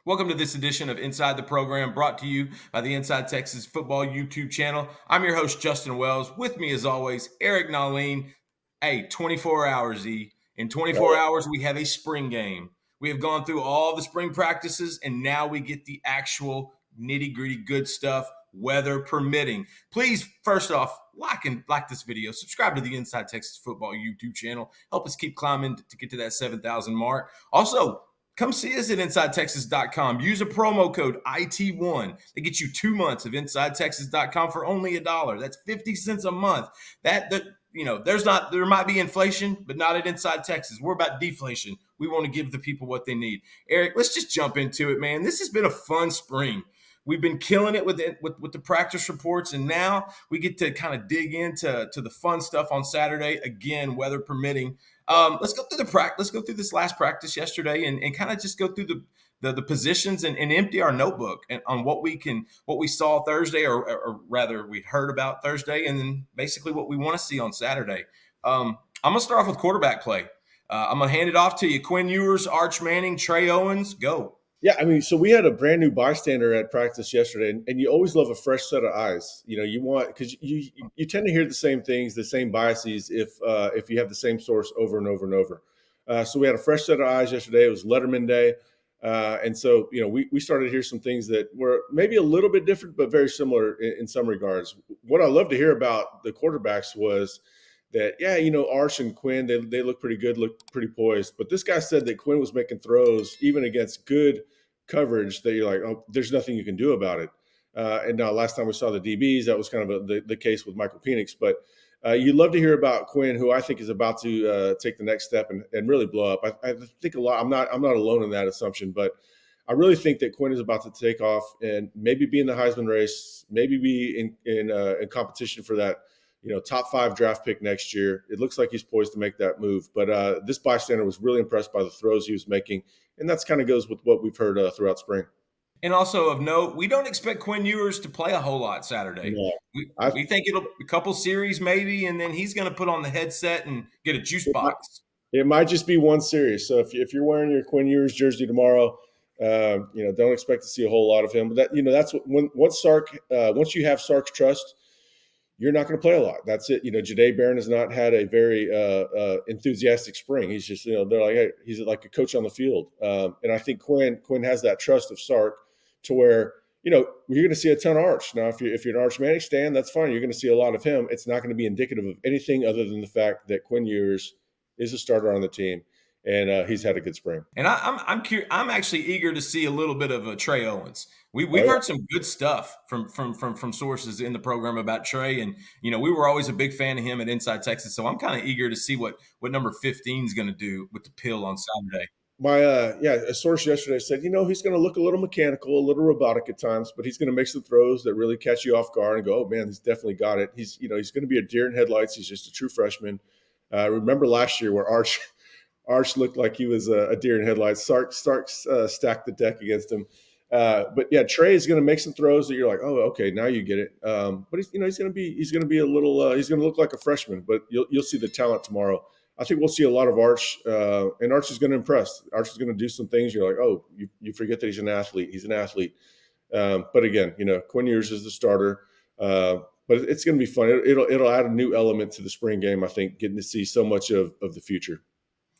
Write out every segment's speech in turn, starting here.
Welcome to this edition of Inside the Program, brought to you by the Inside Texas Football YouTube channel. I'm your host, Justin Wells. With me, as always, Eric Nalleen. Hey, 24 hours, E. In 24 hours, we have a spring game. We have gone through all the spring practices, and now we get the actual nitty-gritty good stuff, weather permitting. Please, first off, like this video. Subscribe to the Inside Texas Football YouTube channel. Help us keep climbing to get to that 7,000 mark. Also, come see us at InsideTexas.com. Use a promo code IT1 to get you 2 months of InsideTexas.com for only $1. That's 50 cents a month. There might be inflation, but not at Inside Texas. We're about deflation. We want to give the people what they need. Eric, let's just jump into it, man. This has been a fun spring. We've been killing it with the practice reports, and now we get to kind of dig into the fun stuff on Saturday. Again, weather permitting. Let's go through the practice. Let's go through this last practice yesterday, and kind of just go through the positions and empty our notebook and on what we saw Thursday, or rather we heard about Thursday, and then basically what we want to see on Saturday. I'm gonna start off with quarterback play. I'm gonna hand it off to you, Quinn Ewers, Arch Manning, Trey Owens. Go. Yeah, I mean, so we had a brand new bystander at practice yesterday, and you always love a fresh set of eyes. You want, because you tend to hear the same things, the same biases if you have the same source over and over and over. So we had a fresh set of eyes yesterday. It was Letterman Day, and so we started to hear some things that were maybe a little bit different, but very similar in some regards. What I love to hear about the quarterbacks was that, Arch and Quinn, they look pretty good, look pretty poised. But this guy said that Quinn was making throws even against good coverage that you're like, oh, there's nothing you can do about it. And now last time we saw the DBs, that was kind of the case with Michael Penix. But you'd love to hear about Quinn, who I think is about to take the next step and really blow up. I think a lot. I'm not alone in that assumption, but I really think that Quinn is about to take off and maybe be in the Heisman race, maybe be in competition for that top 5 draft pick next year. It looks like he's poised to make that move. But this bystander was really impressed by the throws he was making, and that's kind of goes with what we've heard throughout spring. And also of note, we don't expect Quinn Ewers to play a whole lot Saturday. No, we think it'll be a couple series maybe, and then he's going to put on the headset and get a juice box. It might just be one series. So if you're wearing your Quinn Ewers jersey tomorrow, don't expect to see a whole lot of him. But that's once you have Sark's trust, you're not going to play a lot. That's it. Jahdae Barron has not had a very enthusiastic spring. He's just, they're like, hey, he's like a coach on the field. And I think Quinn has that trust of Sark to where, you're going to see a ton of Arch. Now, if you're an Arch Manning stan, that's fine. You're going to see a lot of him. It's not going to be indicative of anything other than the fact that Quinn Ewers is a starter on the team, and he's had a good spring. And I'm actually eager to see a little bit of Trey Owens. We've heard some good stuff from sources in the program about Trey, and we were always a big fan of him at Inside Texas. So I'm kind of eager to see what number 15 is going to do with the pill on Saturday. A source yesterday said, he's going to look a little mechanical, a little robotic at times, but he's going to make some throws that really catch you off guard and go, oh man, he's definitely got it. He's going to be a deer in headlights. He's just a true freshman. Remember last year where Arch looked like he was a deer in headlights. Sark stacked the deck against him. But yeah, Trey is going to make some throws that you're like, oh, okay, now you get it. But he's going to be a little, he's going to look like a freshman. But you'll see the talent tomorrow. I think we'll see a lot of Arch, and Arch is going to impress. Arch is going to do some things. You're like, oh, you forget that he's an athlete. He's an athlete. But again, Quinn Ewers is the starter. But it's going to be fun. It'll add a new element to the spring game. I think getting to see so much of the future.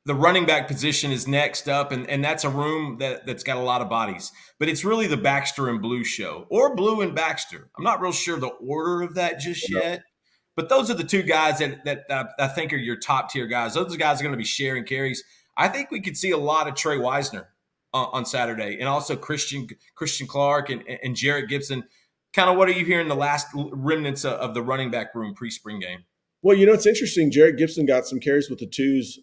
The running back position is next up, and that's a room that's got a lot of bodies. But it's really the Baxter and Blue show, or Blue and Baxter. I'm not real sure the order of that just yet. But those are the two guys that I think are your top-tier guys. Those guys are going to be sharing carries. I think we could see a lot of Trey Wisner on Saturday, and also Christian Clark and Jarrett Gibson. Kind of what are you hearing the last remnants of the running back room pre-spring game? Well, it's interesting. Jarrett Gibson got some carries with the twos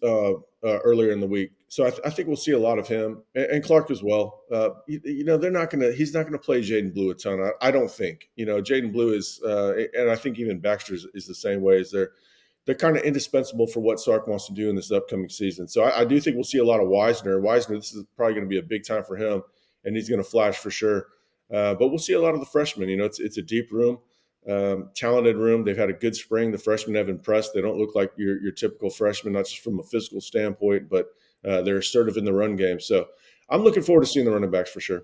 earlier in the week, so I think we'll see a lot of him and Clark as well. He's not going to play Jaden Blue a ton. I don't think. Jaden Blue is, and I think even Baxter is the same way. As they're kind of indispensable for what Sark wants to do in this upcoming season. So I do think we'll see a lot of Wisner. This is probably going to be a big time for him, and he's going to flash for sure. But we'll see a lot of the freshmen. It's a deep room. Talented room. They've had a good spring. The freshmen have impressed. They don't look like your typical freshman, not just from a physical standpoint, but they're assertive in the run game. So I'm looking forward to seeing the running backs for sure.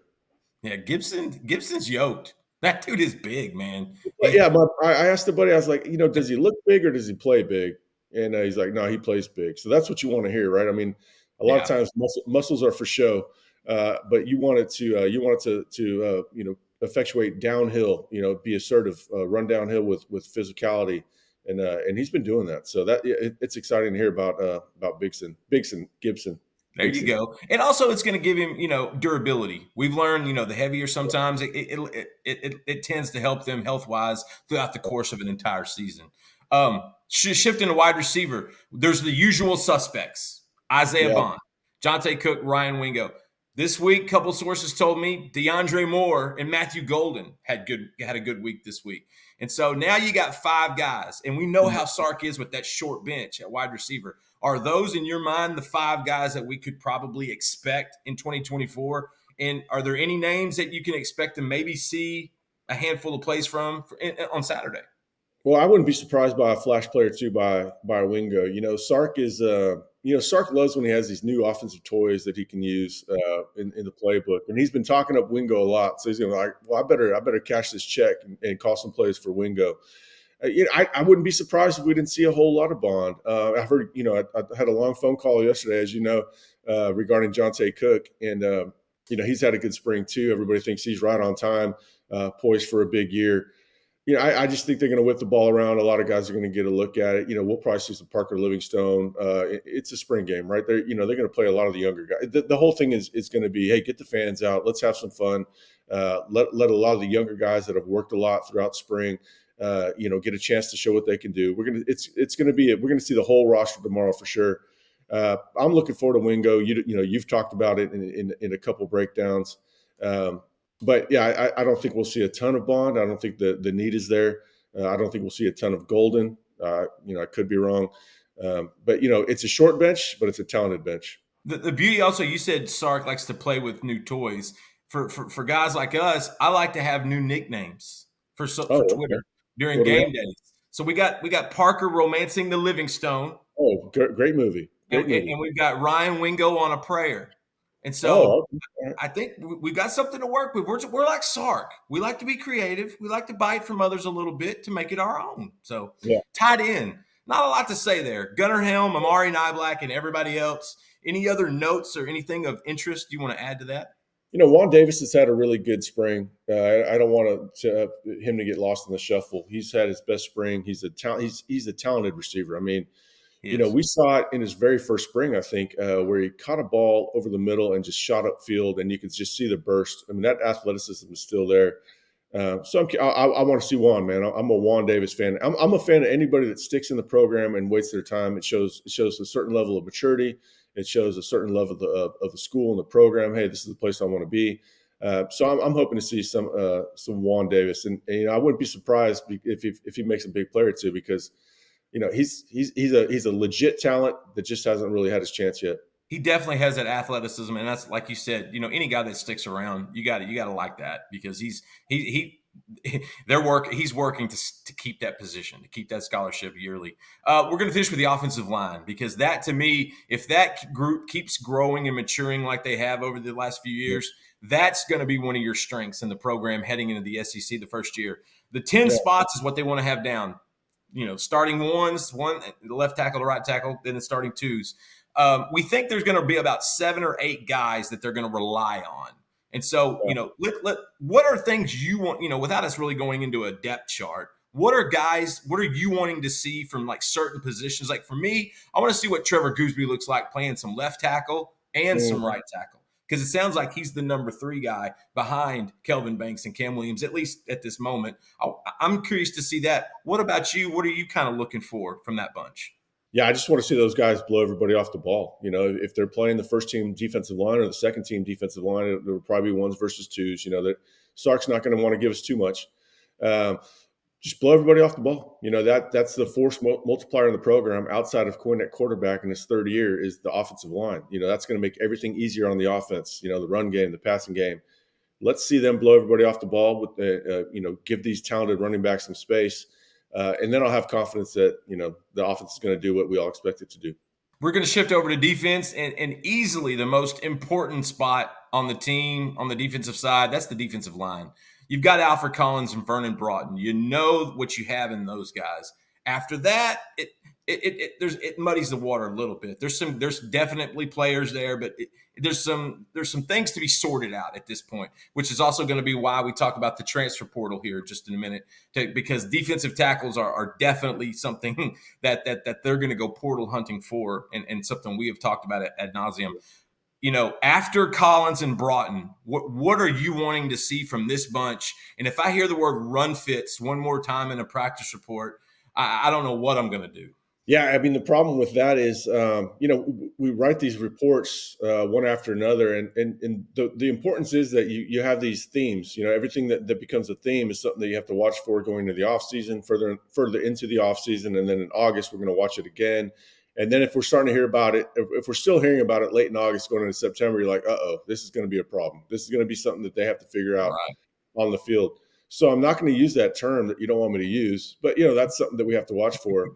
Yeah, Gibson's yoked. That dude is big, man. But He yeah, I asked the buddy, I was like, does he look big or does he play big? And he's like, no, he plays big. So that's what you want to hear, right? I mean, a lot of yeah. times muscles are for show, but you want it to effectuate downhill, be assertive, run downhill with physicality, and he's been doing that. So it's exciting to hear about Gibson. There you Bigson. go. And also it's going to give him, durability. We've learned, the heavier sometimes it tends to help them health wise throughout the course of an entire season. Shifting to wide receiver, there's the usual suspects: Isaiah Yeah. Bond, Jonte Cook, Ryan Wingo. This week, couple sources told me DeAndre Moore and Matthew Golden had a good week this week. And so now you got 5 guys, and we know how Sark is with that short bench at wide receiver. Are those in your mind the 5 guys that we could probably expect in 2024? And are there any names that you can expect to maybe see a handful of plays from on Saturday? Well, I wouldn't be surprised by a flash play or two by Wingo. Sark loves when he has these new offensive toys that he can use in the playbook, and he's been talking up Wingo a lot. So he's going to like, well, I better cash this check and call some plays for Wingo. I wouldn't be surprised if we didn't see a whole lot of Bond. I've heard, I had a long phone call yesterday, as you know, regarding Jonte Cook, and he's had a good spring too. Everybody thinks he's right on time, poised for a big year. I just think they're going to whip the ball around. A lot of guys are going to get a look at it. We'll probably see some Parker Livingstone. It's a spring game, right? They're going to play a lot of the younger guys. The whole thing is going to be, hey, get the fans out. Let's have some fun. Let a lot of the younger guys that have worked a lot throughout spring, get a chance to show what they can do. We're going to see the whole roster tomorrow for sure. I'm looking forward to Wingo. You've talked about it in a couple breakdowns. But yeah, I don't think we'll see a ton of Bond. I don't think the need is there. I don't think we'll see a ton of Golden. I could be wrong. But it's a short bench, but it's a talented bench. The beauty also, you said Sark likes to play with new toys. For guys like us, I like to have new nicknames Oh, for okay. Twitter during What do we game have? days. So we got Parker romancing the Livingstone, Oh, great movie. Great movie. and we've got Ryan Wingo on a prayer. And so Oh, okay. All right. I think we've got something to work with. We're like Sark. We like to be creative. We like to bite from others a little bit to make it our own. So Yeah. tied in. Not a lot to say there. Gunnar Helm, Amari Niblack, and everybody else. Any other notes or anything of interest you want to add to that? Juan Davis has had a really good spring. I don't want him to get lost in the shuffle. He's had his best spring. He's a talent. He's a talented receiver. I mean, Yes. we saw it in his very first spring, I think, where he caught a ball over the middle and just shot upfield, and you could just see the burst. I mean, that athleticism is still there. So I want to see Juan, man. I'm a Juan Davis fan. I'm a fan of anybody that sticks in the program and waits their time. It shows a certain level of maturity. It shows a certain level of the school and the program. Hey, this is the place I want to be. So I'm hoping to see some Juan Davis, and I wouldn't be surprised if he makes a big play or two, because he's a legit talent that just hasn't really had his chance yet. He definitely has that athleticism, and that's like you said. Any guy that sticks around, you got to like that, because he's working to keep that position, to keep that scholarship yearly. We're going to finish with the offensive line, because that, to me, if that group keeps growing and maturing like they have over the last few years, that's going to be one of your strengths in the program heading into the SEC the first year. The 10 Yeah. spots is what they want to have down. Starting ones, one left tackle to right tackle, then the starting twos. We think there's going to be about 7 or 8 guys that they're going to rely on. And so, what are things you want, without us really going into a depth chart, what are you wanting to see from like certain positions? Like for me, I want to see what Trevor Gooseby looks like playing some left tackle and some right tackle, because it sounds like he's the number 3 guy behind Kelvin Banks and Cam Williams, at least at this moment. I'm curious to see that. What about you? What are you kind of looking for from that bunch? Yeah, I just want to see those guys blow everybody off the ball. If they're playing the first team defensive line or the second team defensive line, it'll probably be ones versus twos. That Sark's not going to want to give us too much. Just blow everybody off the ball. That's the force multiplier in the program outside of Quinn at quarterback in his third year is the offensive line. That's going to make everything easier on the offense. The run game, the passing game. Let's see them blow everybody off the ball with give these talented running backs some space. And then I'll have confidence that, the offense is going to do what we all expect it to do. We're going to shift over to defense, and easily the most important spot on the team on the defensive side, that's the defensive line. You've got Alfred Collins and Vernon Broughton. You know what you have in those guys. After that, it muddies the water a little bit. There's definitely players there, but there's some things to be sorted out at this point, which is also going to be why we talk about the transfer portal here just in a minute, because defensive tackles are definitely something that they're going to go portal hunting for, and something we have talked about ad nauseum. After Collins and Broughton, what are you wanting to see from this bunch? And if I hear the word run fits one more time in a practice report, I don't know what I'm going to do. Yeah, I mean the problem with that is, we write these reports one after another, and the importance is that you have these themes. Everything that becomes a theme is something that you have to watch for going into the off season, further into the off season, and then in August we're going to watch it again. And then if we're starting to hear about it, if we're still hearing about it late in August going into September, you're like, this is going to be a problem. This is going to be something that they have to figure out on the field. So I'm not going to use that term that you don't want me to use, but that's something that we have to watch for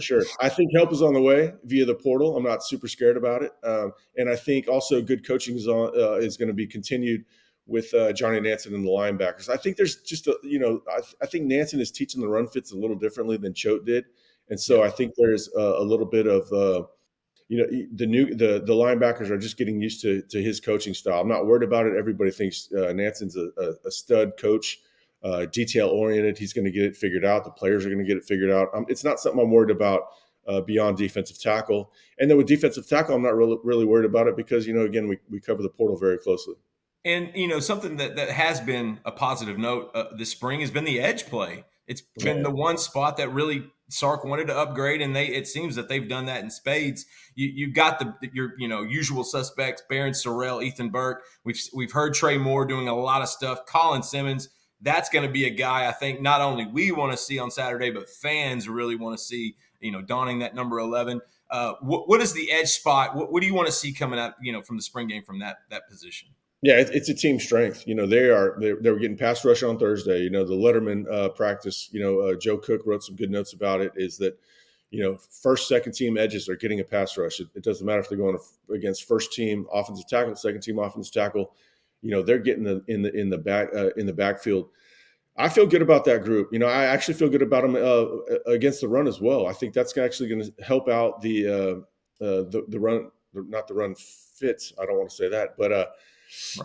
sure. I think help is on the way via the portal. I'm not super scared about it, and I think also good coaching is going to be continued with Johnny Nansen and the linebackers. I think there's just I think Nansen is teaching the run fits a little differently than Choate did, and so I think there's a little bit of the linebackers are just getting used to his coaching style. I'm not worried about it. Everybody thinks Nansen's a stud coach. Detail oriented. He's going to get it figured out. The players are going to get it figured out. It's not something I'm worried about beyond defensive tackle. And then with defensive tackle, I'm not really worried about it because, again, we cover the portal very closely. And, something that has been a positive note this spring has been the edge play. It's been the one spot that really Sark wanted to upgrade, and it seems that they've done that in spades. You've got your usual suspects: Barron Sorrell, Ethan Burke. We've heard Trey Moore doing a lot of stuff. Colin Simmons. That's going to be a guy I think not only we want to see on Saturday, but fans really want to see, donning that number 11. What is the edge spot? What do you want to see coming out, from the spring game from that position? Yeah, it's a team strength. They were getting pass rush on Thursday. The Letterman practice. Joe Cook wrote some good notes about it. Is that first, second team edges are getting a pass rush. It doesn't matter if they're going against first team offensive tackle, second team offensive tackle. They're getting in the backfield. I feel good about that group. I actually feel good about them against the run as well. I think that's actually going to help out the run, not the run fits. I don't want to say that, but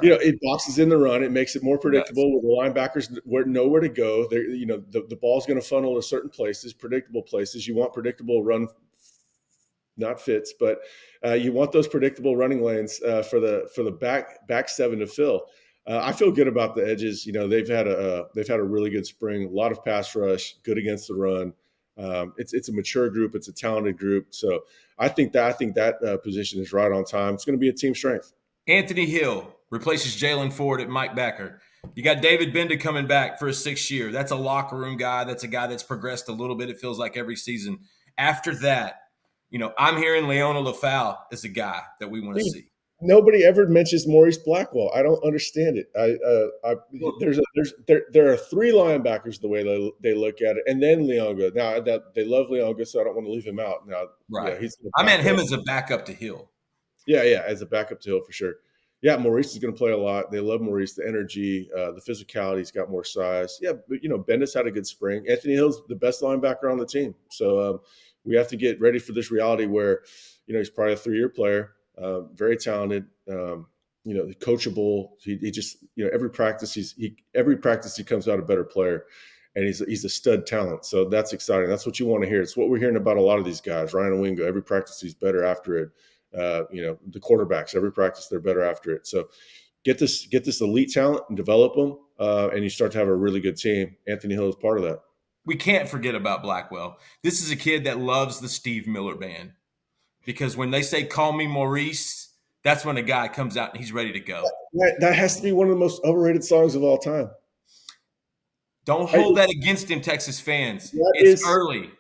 it boxes in the run. It makes it more predictable. With the linebackers know where to go. The ball's going to funnel to certain places, predictable places. You want predictable run. Not fits, but you want those predictable running lanes for the back seven to fill. I feel good about the edges. They've had a really good spring. A lot of pass rush, good against the run. It's a mature group. It's a talented group. So I think that position is right on time. It's going to be a team strength. Anthony Hill replaces Jalen Ford at Mike Backer. You got David Benda coming back for his 6th year. That's a locker room guy. That's a guy that's progressed a little bit. It feels like every season. After that, I'm hearing Leona LaFau is a guy that we want to see. Nobody ever mentions Maurice Blackwell. I don't understand it. There are 3 linebackers the way they look at it, and then Leonga. Now that they love Leonga, so I don't want to leave him out. Now, right? Yeah, I meant him as a backup to Hill. Yeah, as a backup to Hill for sure. Yeah, Maurice is going to play a lot. They love Maurice, the energy, the physicality. He's got more size. Yeah, but Bendis had a good spring. Anthony Hill's the best linebacker on the team, so we have to get ready for this reality where he's probably a 3-year player. Very talented, coachable. He just, every practice he comes out a better player, and he's a stud talent. So that's exciting. That's what you want to hear. It's what we're hearing about a lot of these guys. Ryan Owingo, every practice he's better after it. The quarterbacks, every practice they're better after it. So get this elite talent and develop them, and you start to have a really good team. Anthony Hill is part of that. We can't forget about Blackwell. This is a kid that loves the Steve Miller Band. Because when they say, call me Maurice, that's when a guy comes out and he's ready to go. That has to be one of the most overrated songs of all time. Don't hold that against him, Texas fans. It's early.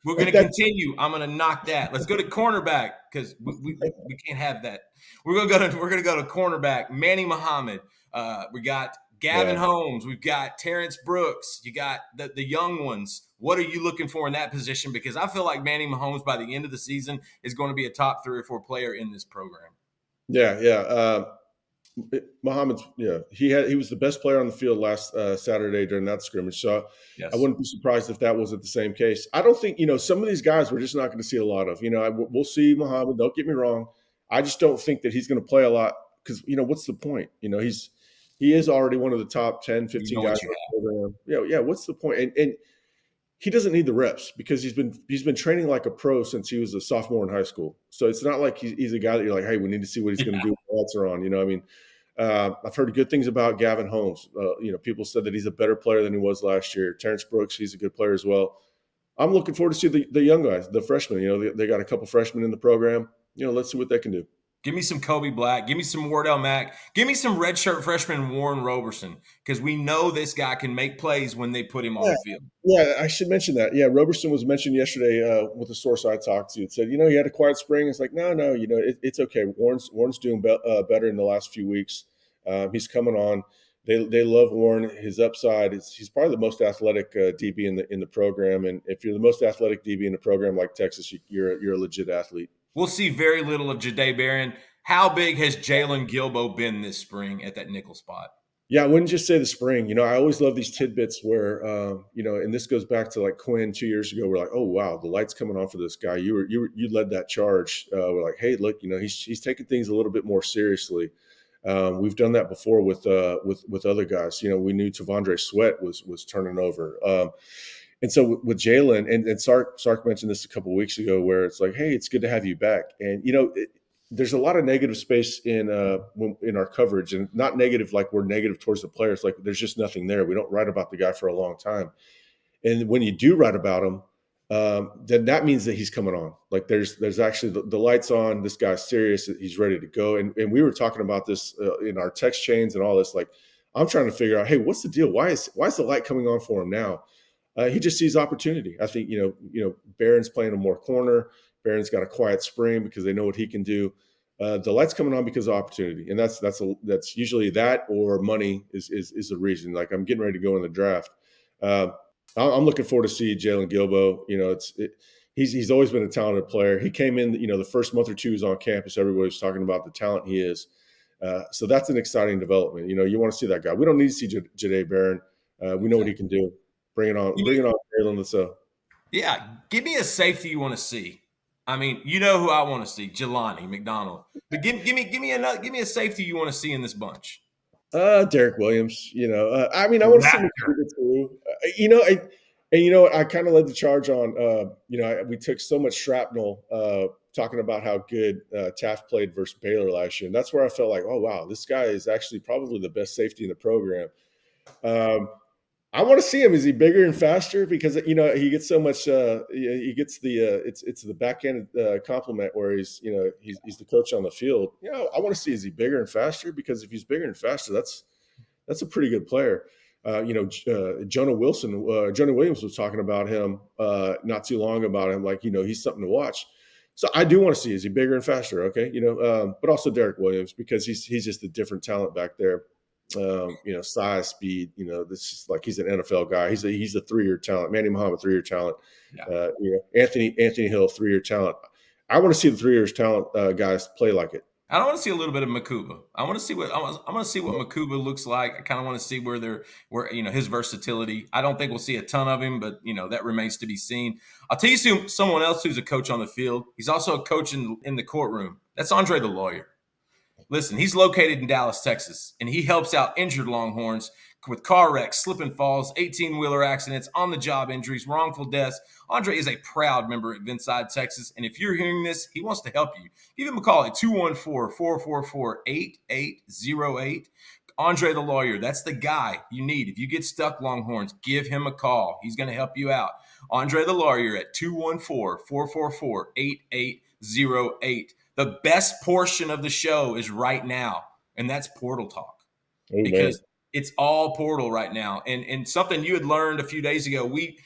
We're going to continue. I'm going to knock that. Let's go to cornerback because we can't have that. We're going to go to cornerback. Manny Muhammad. We got Gavin Holmes, we've got Terrence Brooks, you got the young ones. What are you looking for in that position? Because I feel like Manny Mahomes by the end of the season is going to be a top 3 or 4 player in this program. Yeah, yeah. Muhammad's, he was the best player on the field last Saturday during that scrimmage. So I Yes. wouldn't be surprised if that wasn't the same case. I don't think some of these guys we're just not going to see a lot of. We'll see Muhammad. Don't get me wrong. I just don't think that he's going to play a lot because what's the point? He is already one of the top 10, You 15 know guys what you on have. the program. Yeah. What's the point? And he doesn't need the reps because he's been training like a pro since he was a sophomore in high school. So it's not like he's a guy that you're like, hey, we need to see what he's going to do when the lights are on. I mean, I've heard good things about Gavin Holmes. People said that he's a better player than he was last year. Terrence Brooks, he's a good player as well. I'm looking forward to see the young guys, the freshmen. They got a couple freshmen in the program. Let's see what they can do. Give me some Kobe Black. Give me some Wardell Mack. Give me some redshirt freshman Warren Roberson because we know this guy can make plays when they put him on Yeah, the field. yeah, I should mention that. Yeah, Roberson was mentioned yesterday with a source I talked to. It said, he had a quiet spring. It's like, no, it's okay. Warren's doing better in the last few weeks. He's coming on. They love Warren. His upside is he's probably the most athletic DB in the program. And if you're the most athletic DB in the program like Texas, you're a legit athlete. We'll see very little of Jahdae Barron. How big has Jalen Gilbo been this spring at that nickel spot? Yeah, I wouldn't just say the spring. I always love these tidbits where, and this goes back to like Quinn 2 years ago. We're like, oh wow, the light's coming on for this guy. You led that charge. We're like, hey, look, he's taking things a little bit more seriously. We've done that before with other guys. We knew Tavondre Sweat was turning over. And so with Jalen and Sark mentioned this a couple of weeks ago, where it's like, hey, it's good to have you back. And there's a lot of negative space in our coverage, and not negative like we're negative towards the players. Like there's just nothing there. We don't write about the guy for a long time, and when you do write about him, then that means that he's coming on. Like there's actually the lights on. This guy's serious. He's ready to go. And we were talking about this in our text chains and all this. Like I'm trying to figure out, hey, what's the deal? Why is the light coming on for him now? He just sees opportunity. I think Barron's playing a more corner. Barron's got a quiet spring because they know what he can do. The light's coming on because of opportunity, and that's usually that or money is the reason. Like I'm getting ready to go in the draft. I'm looking forward to see Jalen Gilbo. He's always been a talented player. He came in, the first month or two he was on campus. Everybody was talking about the talent he is. So that's an exciting development. You want to see that guy. We don't need to see Jahdae Barron. We know what he can do. Bring it on, Jalen. Let's Yeah, give me a safety you want to see. I mean, you know who I want to see, Jelani McDonald. But give me a safety you want to see in this bunch. Derek Williams. I mean, I The want to see Raptor. McDougal too. I kind of led the charge on. We took so much shrapnel talking about how good Taft played versus Baylor last year, and that's where I felt like, oh wow, this guy is actually probably the best safety in the program. I want to see him. Is he bigger and faster? Because he gets so much. He gets the it's the backhand compliment where he's the coach on the field. I want to see, is he bigger and faster? Because if he's bigger and faster, that's a pretty good player. Jonah Williams was talking about him not too long about him. Like he's something to watch. So I do want to see, is he bigger and faster? Okay, but also Derek Williams because he's just a different talent back there. Size, speed. This is like he's an NFL guy. He's a 3-year talent. Manny Muhammad, 3-year talent. Yeah. Anthony Hill, 3-year talent. I want to see the 3 years talent guys play like it. I want to see a little bit of Makuba. I want to see what Makuba looks like. I kind of want to see where his versatility. I don't think we'll see a ton of him, but that remains to be seen. I'll tell you someone else who's a coach on the field. He's also a coach in the courtroom. That's Andre the lawyer. Listen, he's located in Dallas, Texas, and he helps out injured Longhorns with car wrecks, slip and falls, 18-wheeler accidents, on-the-job injuries, wrongful deaths. Andre is a proud member at Inside Texas, and if you're hearing this, he wants to help you. Give him a call at 214-444-8808. Andre the lawyer, that's the guy you need. If you get stuck, Longhorns, give him a call. He's going to help you out. Andre the lawyer at 214-444-8808. The best portion of the show is right now, and that's Portal Talk. Amen. Because it's all portal right now. And something you had learned a few days ago, we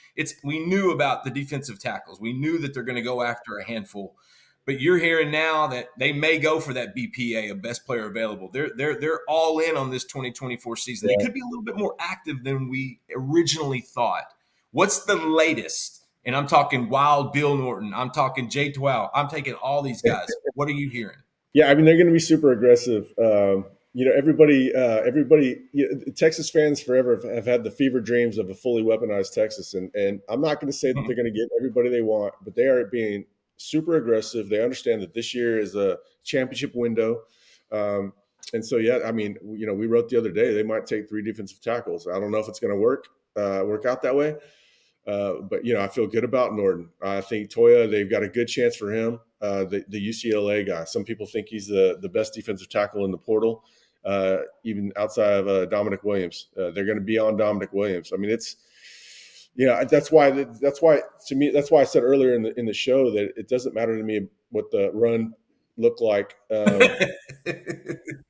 knew about the defensive tackles. We knew that they're going to go after a handful. but you're hearing now that they may go for that BPA, a best player available. They're all in on this 2024 season. They Yeah. could be a little bit more active than we originally thought. What's the latest? And I'm talking Wild Bill Norton. I'm talking Jay Twell. I'm taking all these guys. What are you hearing? Yeah, I mean they're going to be super aggressive. Everybody, Texas fans forever have had the fever dreams of a fully weaponized Texas, and I'm not going to say that they're going to get everybody they want, but they are being super aggressive. They understand that this year is a championship window, and so yeah, I mean, we wrote the other day they might take 3 defensive tackles. I don't know if it's going to work out that way. But I feel good about Norton. I think Toya, they've got a good chance for him. The UCLA guy. Some people think he's the best defensive tackle in the portal, even outside of Dominic Williams. They're going to be on Dominic Williams. I mean, that's why to me, that's why I said earlier in the show that it doesn't matter to me what the run looked like,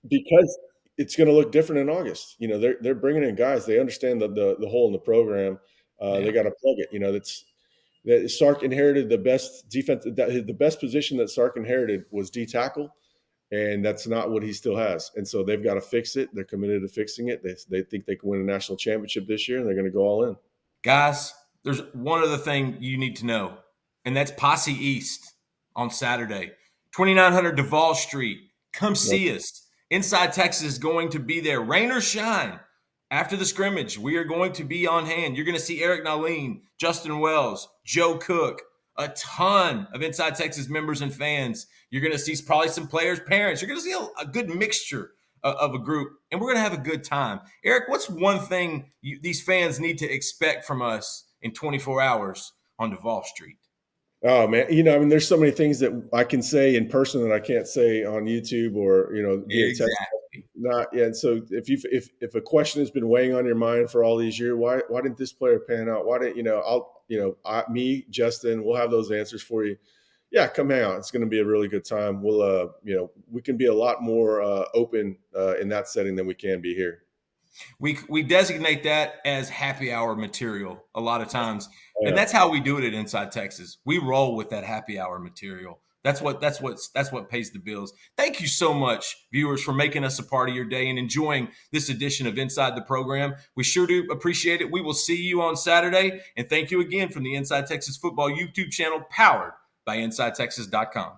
because it's going to look different in August. They're bringing in guys. They understand the hole in the program. They got to plug it. That Sark inherited the best defense. The best position that Sark inherited was D tackle, and that's not what he still has. And so they've got to fix it. They're committed to fixing it. They think they can win a national championship this year, and they're going to go all in. Guys, there's one other thing you need to know, and that's Posse East on Saturday, 2900 Duval Street. Come see us. Inside Texas is going to be there, rain or shine. After the scrimmage, we are going to be on hand. You're going to see Eric Naleen, Justin Wells, Joe Cook, a ton of Inside Texas members and fans. You're going to see probably some players' parents. You're going to see a good mixture of a group, and we're going to have a good time. Eric, what's one thing these fans need to expect from us in 24 hours on Duval Street? Oh man, I mean, there's so many things that I can say in person that I can't say on YouTube or via text. Not yeah. And so if a question has been weighing on your mind for all these years, why didn't this player pan out? Why didn't me, Justin, we'll have those answers for you. Yeah, come hang out. It's going to be a really good time. We'll we can be a lot more open in that setting than we can be here. We designate that as happy hour material a lot of times. Yeah. And that's how we do it at Inside Texas. We roll with that happy hour material. That's what pays the bills. Thank you so much, viewers, for making us a part of your day and enjoying this edition of Inside the Program. We sure do appreciate it. We will see you on Saturday. And thank you again from the Inside Texas Football YouTube channel, powered by InsideTexas.com.